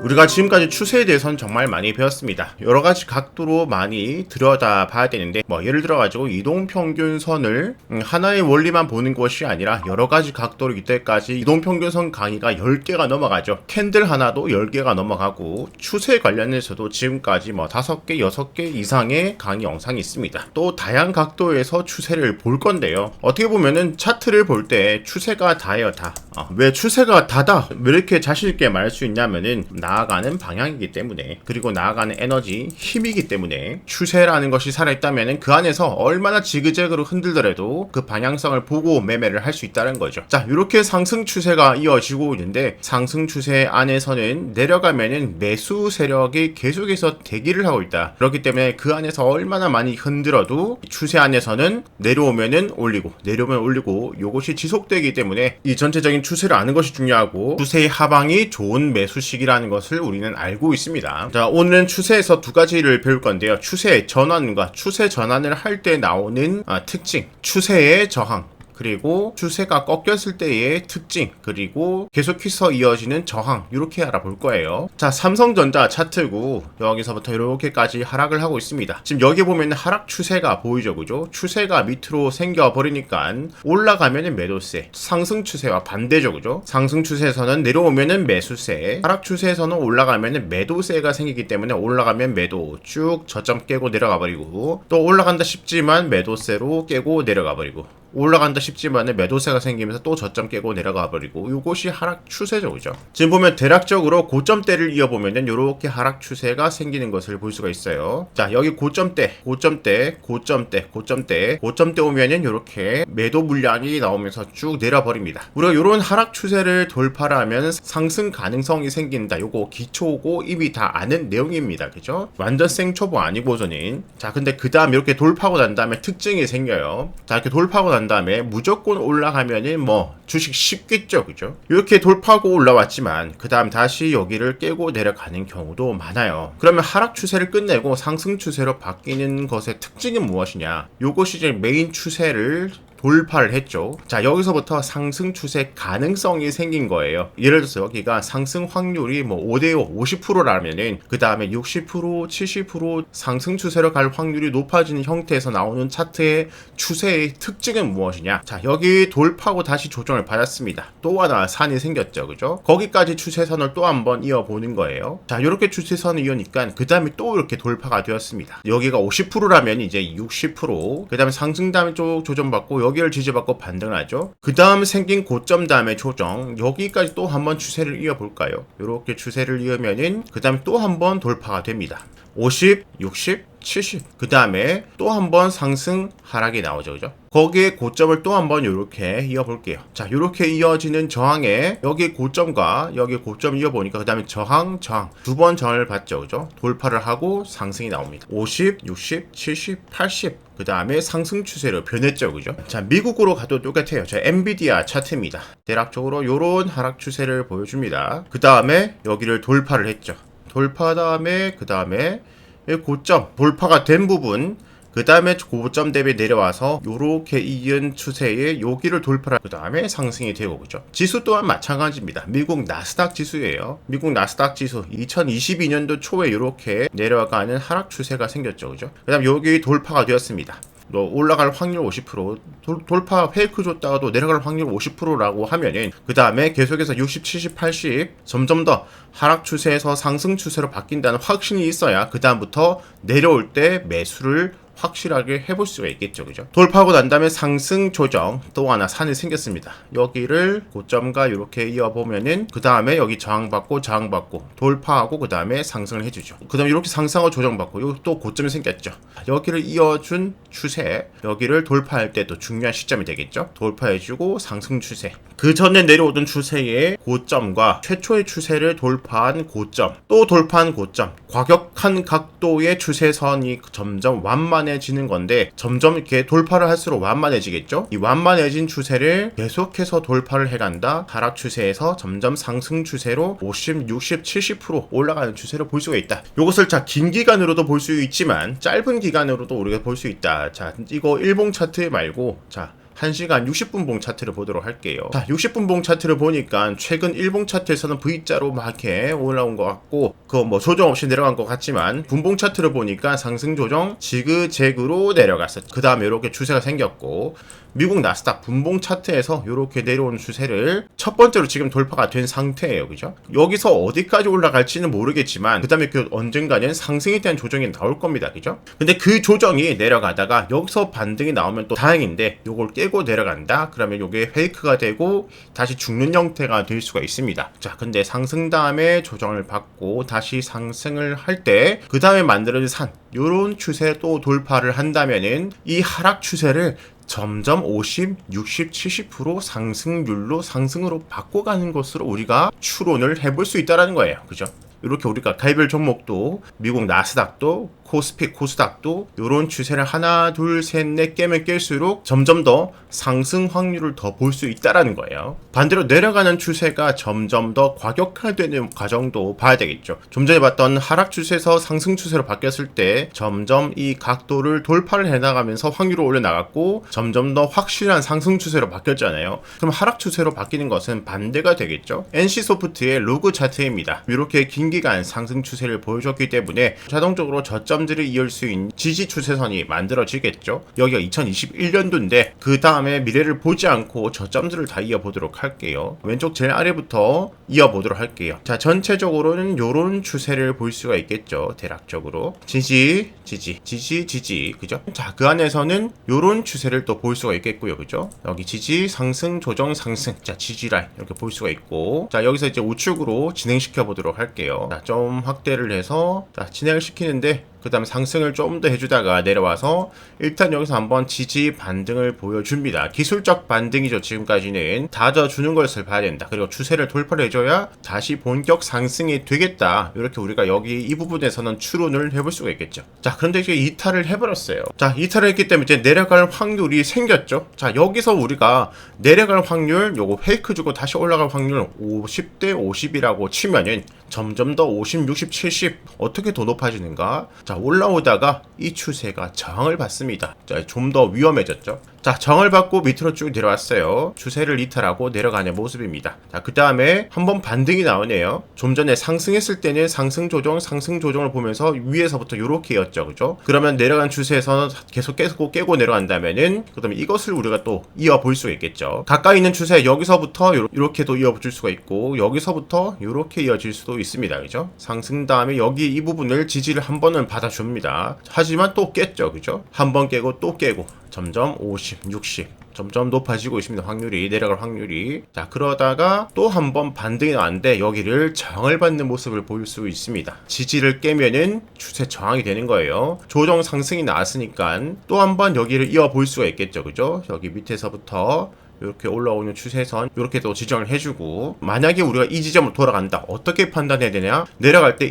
우리가 지금까지 추세에 대해서는 정말 많이 배웠습니다. 여러가지 각도로 많이 들여다 봐야 되는데 예를 들어 가지고 이동평균선을 하나의 원리만 보는 것이 아니라 여러가지 각도로 이때까지 이동평균선 강의가 10개가 넘어가죠. 캔들 하나도 10개가 넘어가고 추세 관련해서도 지금까지 5개, 6개 이상의 강의 영상이 있습니다. 또 다양한 각도에서 추세를 볼 건데요. 어떻게 보면은 차트를 볼 때 추세가 다예요, 다. 왜 추세가 다다? 왜 이렇게 자신있게 말할 수 있냐면은 나아가는 방향이기 때문에, 그리고 나아가는 에너지, 힘이기 때문에 추세라는 것이 살아있다면 그 안에서 얼마나 지그재그로 흔들더라도 그 방향성을 보고 매매를 할 수 있다는 거죠. 자, 이렇게 상승 추세가 이어지고 있는데 상승 추세 안에서는 내려가면은 매수 세력이 계속해서 대기를 하고 있다. 그렇기 때문에 그 안에서 얼마나 많이 흔들어도 추세 안에서는 내려오면은 올리고 내려오면 올리고 요것이 지속되기 때문에 이 전체적인 추세를 아는 것이 중요하고, 추세의 하방이 좋은 매수 시기라는 것을 우리는 알고 있습니다. 자, 오늘은 추세에서 두 가지를 배울 건데요. 추세의 전환과 추세 전환을 할 때 나오는 특징, 추세의 저항, 그리고 추세가 꺾였을 때의 특징, 그리고 계속해서 이어지는 저항, 이렇게 알아볼 거예요. 자, 삼성전자 차트고 여기서부터 이렇게까지 하락을 하고 있습니다. 지금 여기 보면 하락 추세가 보이죠, 그죠? 추세가 밑으로 생겨버리니까 올라가면은 매도세, 상승 추세와 반대죠, 그죠? 상승 추세에서는 내려오면은 매수세, 하락 추세에서는 올라가면은 매도세가 생기기 때문에 올라가면 매도 쭉 저점 깨고 내려가 버리고, 또 올라간다 싶지만 매도세로 깨고 내려가 버리고, 올라간다 싶지만 매도세가 생기면서 또 저점 깨고 내려가 버리고, 이것이 하락 추세죠, 그죠? 지금 보면 대략적으로 고점대를 이어보면은 이렇게 하락 추세가 생기는 것을 볼 수가 있어요. 자, 여기 고점대 오면은 이렇게 매도 물량이 나오면서 쭉 내려버립니다. 우리가 이런 하락 추세를 돌파하면 상승 가능성이 생긴다. 요거 기초고 이미 다 아는 내용입니다, 그죠? 완전 생초보 아니고서는. 자, 근데 그 다음 이렇게 돌파하고 난 다음에 특징이 생겨요. 자, 이렇게 돌파하고 난 다음에 무조건 올라가면은 주식 쉽겠죠, 그죠? 이렇게 돌파하고 올라왔지만 그 다음 다시 여기를 깨고 내려가는 경우도 많아요. 그러면 하락 추세를 끝내고 상승 추세로 바뀌는 것의 특징은 무엇이냐? 요것이 이제 메인 추세를 돌파를 했죠. 자, 여기서부터 상승 추세 가능성이 생긴 거예요. 예를 들어서 여기가 상승 확률이 5대5, 50%라면은 그 다음에 60%, 70% 상승 추세로 갈 확률이 높아지는 형태에서 나오는 차트의 추세의 특징은 무엇이냐? 자, 여기 돌파하고 다시 조정을 받았습니다. 또 하나 산이 생겼죠, 그죠? 거기까지 추세선을 또 한번 이어보는 거예요. 자, 이렇게 추세선을 이으니까 그 다음에 또 이렇게 돌파가 되었습니다. 여기가 50%라면 이제 60%, 그 다음에 상승 다음에 쭉 조정받고 여기를 지지받고 반등을 하죠. 그 다음 생긴 고점 다음에 조정, 여기까지 또 한번 추세를 이어볼까요? 이렇게 추세를 이으면은 그 다음에 또 한번 돌파가 됩니다. 50, 60, 70. 그 다음에 또 한번 상승 하락이 나오죠, 그죠? 거기에 고점을 또 한번 이렇게 이어볼게요. 자, 이렇게 이어지는 저항에 여기 고점과 여기 고점 이어보니까 그 다음에 저항 두 번 저항을 받죠, 그죠? 돌파를 하고 상승이 나옵니다. 50, 60, 70, 80. 그 다음에 상승 추세로 변했죠, 그죠? 자, 미국으로 가도 똑같아요. 자, 엔비디아 차트입니다. 대략적으로 요런 하락 추세를 보여줍니다. 그 다음에 여기를 돌파를 했죠. 돌파 다음에 그 다음에 고점 돌파가 된 부분, 그 다음에 고점 대비 내려와서 요렇게 이은 추세에 여기를 돌파를, 그 다음에 상승이 되고, 그죠? 지수 또한 마찬가지입니다. 미국 나스닥 지수예요. 미국 나스닥 지수 2022년도 초에 요렇게 내려가는 하락 추세가 생겼죠, 그죠? 그 다음 여기 돌파가 되었습니다. 올라갈 확률 50%, 돌파 페이크 줬다가도 내려갈 확률 50%라고 하면은 그 다음에 계속해서 60, 70, 80 점점 더 하락 추세에서 상승 추세로 바뀐다는 확신이 있어야 그 다음부터 내려올 때 매수를 확실하게 해볼 수가 있겠죠, 그죠? 돌파하고 난 다음에 상승 조정 또 하나 산이 생겼습니다. 여기를 고점과 이렇게 이어보면은 그 다음에 여기 저항받고 돌파하고 그 다음에 상승을 해주죠. 그 다음에 이렇게 상승하고 조정받고 여기 또 고점이 생겼죠. 여기를 이어준 추세, 여기를 돌파할 때 또 중요한 시점이 되겠죠. 돌파해주고 상승 추세, 그 전에 내려오던 추세의 고점과 최초의 추세를 돌파한 고점, 또 돌파한 고점, 과격한 각도의 추세선이 점점 완만해지는 건데, 점점 이렇게 돌파를 할수록 완만해지겠죠. 이 완만해진 추세를 계속해서 돌파를 해간다. 하락 추세에서 점점 상승 추세로 50, 60, 70% 올라가는 추세를 볼 수가 있다. 이것을 긴 기간으로도 볼 수 있지만 짧은 기간으로도 우리가 볼 수 있다. 자, 이거 일봉 차트 말고 1시간 60분봉 차트를 보도록 할게요. 자, 60분봉 차트를 보니까 최근 일봉 차트에서는 V자로 막 이렇게 올라온 것 같고, 그거 뭐 조정 없이 내려간 것 같지만, 분봉 차트를 보니까 상승 조정 지그재그로 내려갔어요. 그 다음에 이렇게 추세가 생겼고, 미국 나스닥 분봉 차트에서 이렇게 내려오는 추세를 첫 번째로 지금 돌파가 된 상태예요. 그죠? 여기서 어디까지 올라갈지는 모르겠지만 그 다음에 그 언젠가는 상승에 대한 조정이 나올 겁니다. 그죠? 근데 그 조정이 내려가다가 여기서 반등이 나오면 또 다행인데 요걸 깨고 내려간다? 그러면 요게 페이크가 되고 다시 죽는 형태가 될 수가 있습니다. 자, 근데 상승 다음에 조정을 받고 다시 상승을 할 때 그 다음에 만들어진 산 요런 추세 또 돌파를 한다면은 이 하락 추세를 점점 50, 60, 70% 상승률로 상승으로 바꿔가는 것으로 우리가 추론을 해볼 수 있다는 거예요. 그죠? 이렇게 우리가 개별 종목도 미국 나스닥도 코스피, 코스닥도 이런 추세를 하나, 둘, 셋, 넷 깨면 깰수록 점점 더 상승 확률을 더 볼 수 있다라는 거예요. 반대로 내려가는 추세가 점점 더 과격화되는 과정도 봐야 되겠죠. 좀 전에 봤던 하락 추세에서 상승 추세로 바뀌었을 때 점점 이 각도를 돌파를 해나가면서 확률을 올려나갔고 점점 더 확실한 상승 추세로 바뀌었잖아요. 그럼 하락 추세로 바뀌는 것은 반대가 되겠죠. NC소프트의 로그 차트입니다. 이렇게 긴 기간 상승 추세를 보여줬기 때문에 자동적으로 저점들을 이을 수 있는 지지 추세선이 만들어지겠죠. 여기가 2021년도인데 그 다음에 미래를 보지 않고 저점들을 다 이어보도록 할게요. 왼쪽 제일 아래부터 이어보도록 할게요. 자, 전체적으로는 요런 추세를 볼 수가 있겠죠. 대략적으로 지지, 지지, 지지, 지지, 그죠? 자, 그 안에서는 요런 추세를 또 볼 수가 있겠고요. 그죠? 여기 지지, 상승, 조정, 상승. 자, 지지 라인 이렇게 볼 수가 있고, 자, 여기서 이제 우측으로 진행시켜 보도록 할게요. 자, 좀 확대를 해서 자, 진행을 시키는데 그 다음에 상승을 좀 더 해주다가 내려와서 일단 여기서 한번 지지 반등을 보여줍니다. 기술적 반등이죠. 지금까지는 다져주는 것을 봐야 된다. 그리고 추세를 돌파를 해줘야 다시 본격 상승이 되겠다. 이렇게 우리가 여기 이 부분에서는 추론을 해볼 수가 있겠죠. 자, 그런데 이제 이탈을 해버렸어요. 자, 이탈을 했기 때문에 이제 내려갈 확률이 생겼죠. 자, 여기서 우리가 내려갈 확률 요거 페이크 주고 다시 올라갈 확률 50대 50이라고 치면은 점점 더 50, 60, 70 어떻게 더 높아지는가? 자, 올라오다가 이 추세가 저항을 받습니다. 자, 좀 더 위험해졌죠. 자, 저항을 받고 밑으로 쭉 내려왔어요. 추세를 이탈하고 내려가는 모습입니다. 자, 그 다음에 한번 반등이 나오네요. 좀 전에 상승했을 때는 상승 조정을 보면서 위에서부터 요렇게였죠. 그죠? 그러면 내려간 추세에서는 계속 깨고 내려간다면은 그 다음에 이것을 우리가 또 이어볼 수 있겠죠. 가까이 있는 추세 여기서부터 요렇게도 이어볼 수가 있고 여기서부터 요렇게 이어질 수도 있습니다. 그죠? 상승 다음에 여기 이 부분을 지지를 한 번은 받아줍니다. 하지만 또 깼죠. 그죠? 한 번 깨고 또 깨고 점점 50, 60 점점 높아지고 있습니다. 확률이 내려갈 확률이. 자, 그러다가 또 한 번 반등이 나왔는데 여기를 저항을 받는 모습을 볼 수 있습니다. 지지를 깨면은 추세 저항이 되는 거예요. 조정 상승이 나왔으니까 또 한 번 여기를 이어볼 수가 있겠죠. 그죠? 여기 밑에서부터 이렇게 올라오는 추세선 이렇게 또 지정을 해주고, 만약에 우리가 이 지점으로 돌아간다 어떻게 판단해야 되냐? 내려갈 때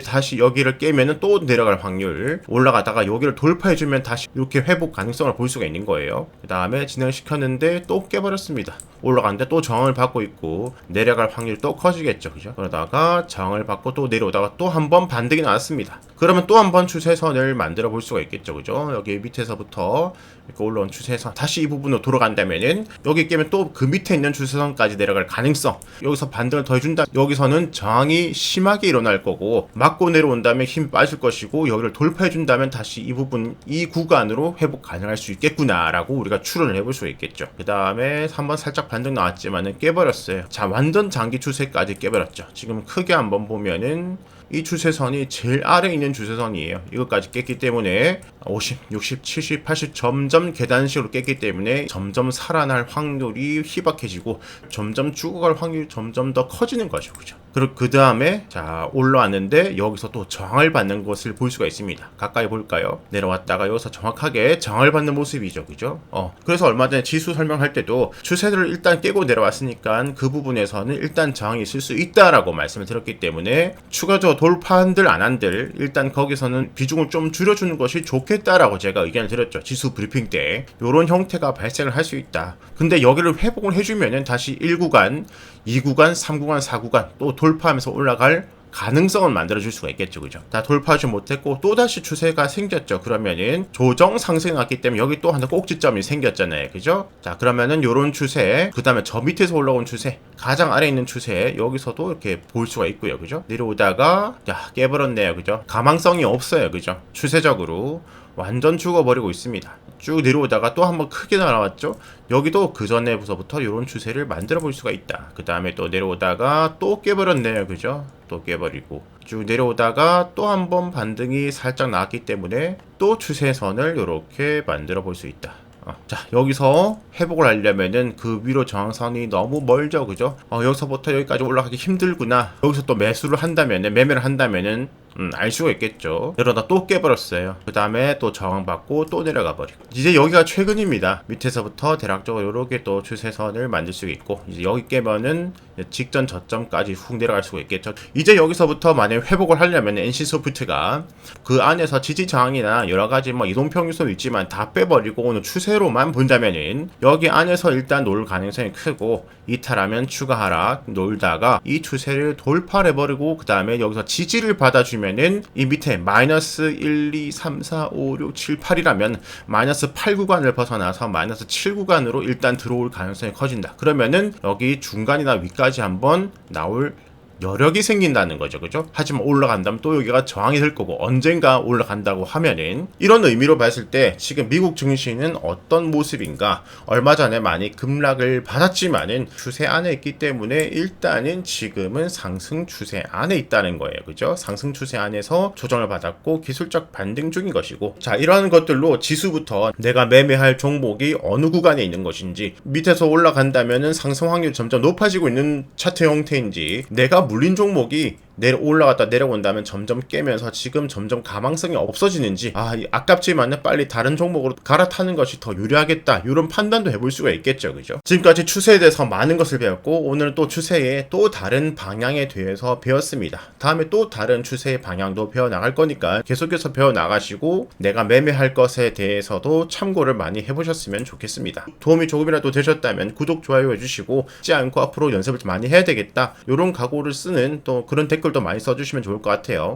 다시 여기를 깨면은 또 내려갈 확률, 올라가다가 여기를 돌파해주면 다시 이렇게 회복 가능성을 볼 수가 있는 거예요. 그 다음에 진행을 시켰는데 또 깨버렸습니다. 올라가는데 또 저항을 받고 있고 내려갈 확률이 또 커지겠죠. 그죠? 그러다가 저항을 받고 또 내려오다가 또 한 번 반등이 나왔습니다. 그러면 또 한 번 추세선을 만들어 볼 수가 있겠죠. 그죠? 여기 밑에서부터 이렇게 올라온 추세선 다시 이 부분으로 돌아간다면은 여기 깨면 또 그 밑에 있는 추세선까지 내려갈 가능성, 여기서 반등을 더 해준다. 여기서는 저항이 심하게 일어날 거고 맞고 내려온다면 힘이 빠질 것이고 여기를 돌파해준다면 다시 이 부분 이 구간으로 회복 가능할 수 있겠구나 라고 우리가 추론을 해볼 수 있겠죠. 그 다음에 한번 살짝 반등 나왔지만은 깨버렸어요. 자, 완전 장기 추세까지 깨버렸죠. 지금 크게 한번 보면은 이 추세선이 제일 아래에 있는 추세선이에요. 이것까지 깼기 때문에 50, 60, 70, 80 점점 계단식으로 깼기 때문에 점점 살아날 확률이 희박해지고 점점 죽어갈 확률이 점점 더 커지는 거죠. 그죠? 그리고 그 다음에 자, 올라왔는데 여기서 또 저항을 받는 것을 볼 수가 있습니다. 가까이 볼까요? 내려왔다가 여기서 정확하게 저항을 받는 모습이죠. 그죠? 그래서 얼마 전에 지수 설명할 때도 추세들을 일단 깨고 내려왔으니까 그 부분에서는 일단 저항이 있을 수 있다라고 말씀을 드렸기 때문에 추가적으로 돌파한들 안 한들 일단 거기서는 비중을 좀 줄여주는 것이 좋겠다라고 제가 의견을 드렸죠. 지수 브리핑 때 이런 형태가 발생을 할 수 있다. 근데 여기를 회복을 해주면은 다시 1구간, 2구간, 3구간, 4구간 또 돌파하면서 올라갈 가능성을 만들어줄 수가 있겠죠. 그죠? 다 돌파하지 못했고 또다시 추세가 생겼죠. 그러면은 조정 상승이 왔기 때문에 여기 또 하나 꼭지점이 생겼잖아요. 그죠? 자, 그러면은 요런 추세, 그 다음에 저 밑에서 올라온 추세, 가장 아래에 있는 추세, 여기서도 이렇게 볼 수가 있고요. 그죠? 내려오다가 야, 깨버렸네요. 그죠? 가망성이 없어요. 그죠? 추세적으로 완전 죽어버리고 있습니다. 쭉 내려오다가 또 한번 크게 날아왔죠. 여기도 그 전에부터 이런 추세를 만들어 볼 수가 있다. 그 다음에 또 내려오다가 또 깨버렸네요. 그죠? 또 깨버리고 쭉 내려오다가 또 한번 반등이 살짝 나왔기 때문에 또 추세선을 이렇게 만들어 볼 수 있다. 자, 여기서 회복을 하려면은 그 위로 저항선이 너무 멀죠. 그죠? 여기서부터 여기까지 올라가기 힘들구나. 여기서 또 매수를 한다면은, 매매를 한다면은 알 수가 있겠죠. 이러다 또 깨버렸어요. 그 다음에 또 저항받고 또 내려가 버리고. 이제 여기가 최근입니다. 밑에서부터 대략적으로 이렇게 또 추세선을 만들 수 있고, 이제 여기 깨면은 직전 저점까지 훅 내려갈 수가 있겠죠. 이제 여기서부터 만약에 회복을 하려면 NC소프트가 그 안에서 지지 저항이나 여러 가지 뭐 이동평균선 있지만 다 빼버리고 오늘 추세로만 본다면은 여기 안에서 일단 놀 가능성이 크고, 이탈하면 추가 하락 놀다가 이 추세를 돌파해버리고 그 다음에 여기서 지지를 받아주면은 이 밑에 마이너스 1, 2, 3, 4, 5, 6, 7, 8이라면 마이너스 8 구간을 벗어나서 마이너스 7 구간으로 일단 들어올 가능성이 커진다. 그러면은 여기 중간이나 위까지 한번 나올 여력이 생긴다는 거죠. 그죠? 하지만 올라간다면 또 여기가 저항이 될 거고, 언젠가 올라간다고 하면은, 이런 의미로 봤을 때 지금 미국 증시는 어떤 모습인가? 얼마 전에 많이 급락을 받았지만은 추세 안에 있기 때문에 일단은 지금은 상승 추세 안에 있다는 거예요. 그죠? 상승 추세 안에서 조정을 받았고 기술적 반등 중인 것이고, 자, 이러한 것들로 지수부터 내가 매매할 종목이 어느 구간에 있는 것인지, 밑에서 올라간다면은 상승 확률이 점점 높아지고 있는 차트 형태인지, 내가 물린 종목이 올라갔다 내려온다면 점점 깨면서 지금 점점 가망성이 없어지는지, 아깝지만은 빨리 다른 종목으로 갈아타는 것이 더 유리하겠다, 이런 판단도 해볼 수가 있겠죠. 그죠? 지금까지 추세에 대해서 많은 것을 배웠고, 오늘은 또 추세의 또 다른 방향에 대해서 배웠습니다. 다음에 또 다른 추세의 방향도 배워나갈 거니까 계속해서 배워나가시고 내가 매매할 것에 대해서도 참고를 많이 해보셨으면 좋겠습니다. 도움이 조금이라도 되셨다면 구독, 좋아요 해주시고, 잊지 않고 앞으로 연습을 좀 많이 해야 되겠다, 이런 각오를 쓰는 또 그런 댓글도 많이 써주시면 좋을 것 같아요.